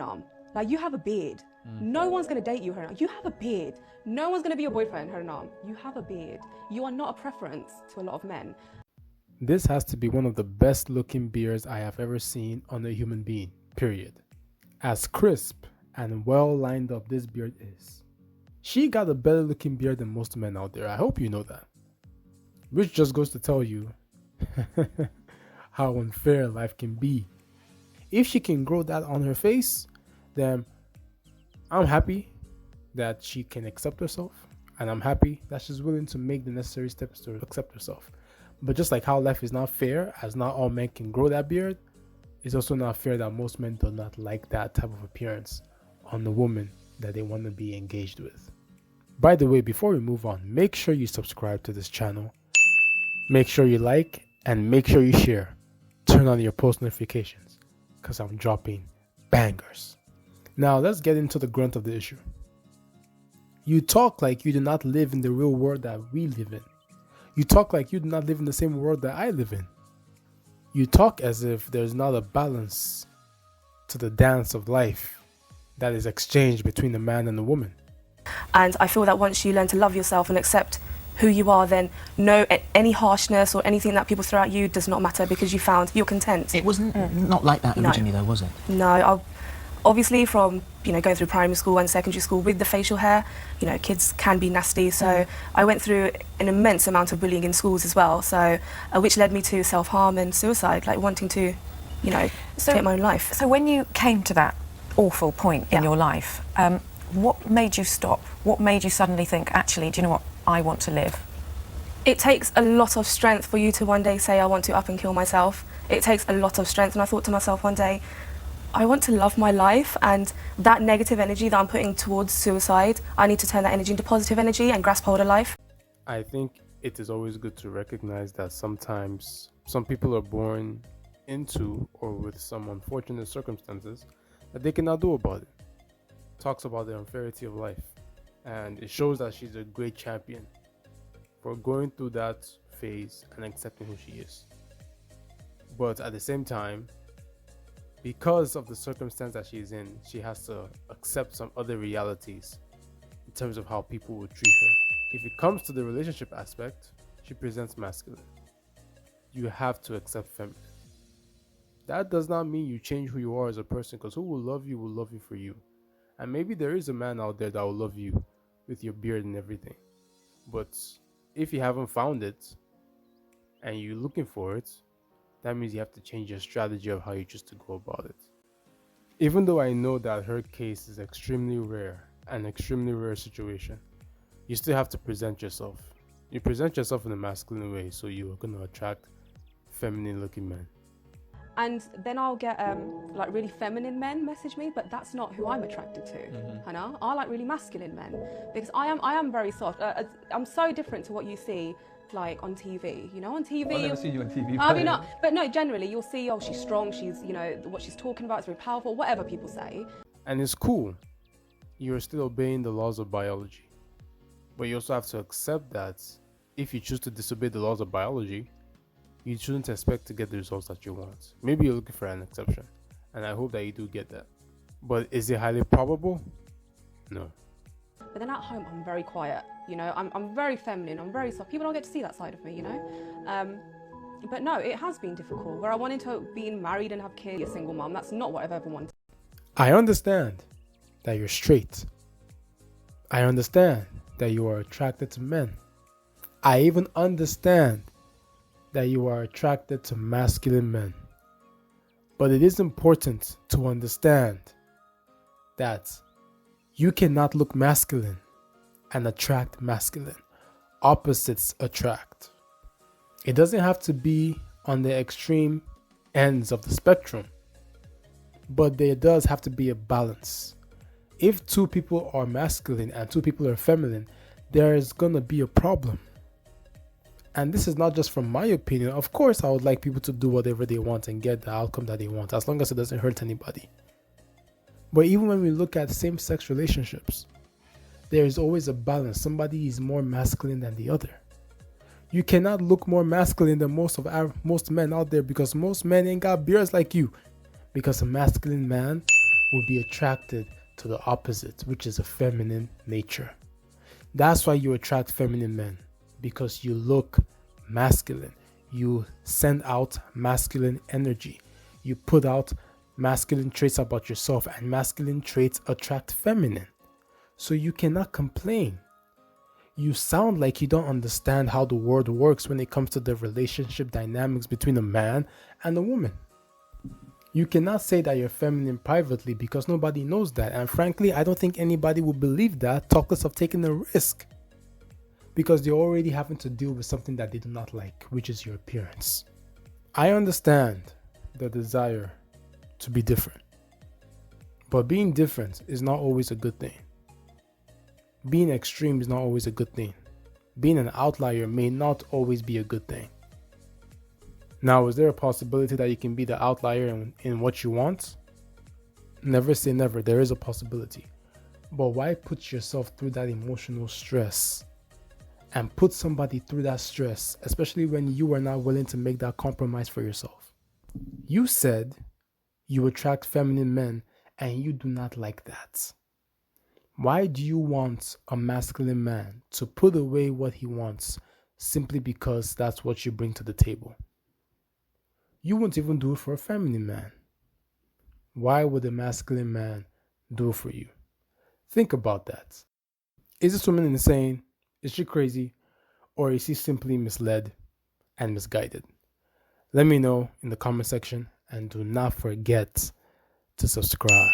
arm. Like, you have a beard. No one's going to date you, Haranam. You have a beard. No one's going to be your boyfriend, Haranam. You have a beard. You are not a preference to a lot of men. This has to be one of the best looking beards I have ever seen on a human being, period. As crisp and well lined up this beard is, she got a better looking beard than most men out there. I hope you know that. Which just goes to tell you how unfair life can be. If she can grow that on her face, then I'm happy that she can accept herself, and I'm happy that she's willing to make the necessary steps to accept herself. But just like how life is not fair, as not all men can grow that beard, it's also not fair that most men do not like that type of appearance on the woman that they want to be engaged with. By the way, before we move on, make sure you subscribe to this channel. Make sure you like and make sure you share. Turn on your post notifications because I'm dropping bangers. Now let's get into the grunt of the issue. You talk like you do not live in the real world that we live in. You talk like you do not live in the same world that I live in. You talk as if there's not a balance to the dance of life that is exchanged between the man and the woman. And I feel that once you learn to love yourself and accept who you are, then any harshness or anything that people throw at you does not matter because you found you're content. It wasn't not like that originally, though, was it? No, obviously from going through primary school and secondary school with the facial hair, kids can be nasty. So I went through an immense amount of bullying in schools as well. So which led me to self-harm and suicide, like wanting to, take my own life. So when you came to that awful point in your life, what made you stop? What made you suddenly think, actually, do you know what? I want to live? It takes a lot of strength for you to one day say, I want to up and kill myself. It takes a lot of strength. And I thought to myself one day, I want to love my life, and that negative energy that I'm putting towards suicide, I need to turn that energy into positive energy and grasp hold of life. I think it is always good to recognize that sometimes some people are born into or with some unfortunate circumstances that they cannot do about it. Talks about the unfairity of life, and it shows that she's a great champion for going through that phase and accepting who she is. But at the same time, because of the circumstance that she's in, she has to accept some other realities in terms of how people will treat her. If it comes to the relationship aspect, she presents masculine. You have to accept feminine. That does not mean you change who you are as a person, because who will love you for you. And maybe there is a man out there that will love you with your beard and everything. But if you haven't found it and you're looking for it, that means you have to change your strategy of how you choose to go about it. Even though I know that her case is extremely rare, an extremely rare situation, you still have to present yourself. You present yourself in a masculine way, so you're going to attract feminine looking men. And then I'll get like really feminine men message me, but that's not who I'm attracted to. Hannah, I like really masculine men because I am very soft. I'm so different to what you see like on TV. On TV. Well, I've never seen you on TV. I mean, but no, generally you'll see, oh, she's strong. She's, what she's talking about is very powerful. Whatever people say. And it's cool. You're still obeying the laws of biology, but you also have to accept that if you choose to disobey the laws of biology, you shouldn't expect to get the results that you want. Maybe you're looking for an exception, and I hope that you do get that. But is it highly probable? No. But then at home, I'm very quiet. I'm very feminine. I'm very soft. People don't get to see that side of me. But no, it has been difficult. Where I wanted to be married and have kids, a single mom. That's not what I've ever wanted. I understand that you're straight. I understand that you are attracted to men. I even understand that you are attracted to masculine men. But it is important to understand that you cannot look masculine and attract masculine. Opposites attract. It doesn't have to be on the extreme ends of the spectrum, but there does have to be a balance. If two people are masculine and two people are feminine, there is gonna be a problem. And this is not just from my opinion. Of course, I would like people to do whatever they want and get the outcome that they want, as long as it doesn't hurt anybody. But even when we look at same-sex relationships, there is always a balance. Somebody is more masculine than the other. You cannot look more masculine than most men out there, because most men ain't got beards like you. Because a masculine man will be attracted to the opposite, which is a feminine nature. That's why you attract feminine men, because you look masculine. You send out masculine energy. You put out masculine traits about yourself, and masculine traits attract feminine. So you cannot complain. You sound like you don't understand how the world works when it comes to the relationship dynamics between a man and a woman. You cannot say that you're feminine privately because nobody knows that. And frankly, I don't think anybody would believe that, talk less of taking a risk. Because they're already having to deal with something that they do not like, which is your appearance. I understand the desire to be different. But being different is not always a good thing. Being extreme is not always a good thing. Being an outlier may not always be a good thing. Now, is there a possibility that you can be the outlier in what you want? Never say never. There is a possibility. But why put yourself through that emotional stress and put somebody through that stress, especially when you are not willing to make that compromise for yourself? You said you attract feminine men and you do not like that. Why do you want a masculine man to put away what he wants simply because that's what you bring to the table? You won't even do it for a feminine man. Why would a masculine man do it for you? Think about that. Is this woman insane? Is she crazy? Or is she simply misled and misguided? Let me know in the comment section, and do not forget to subscribe.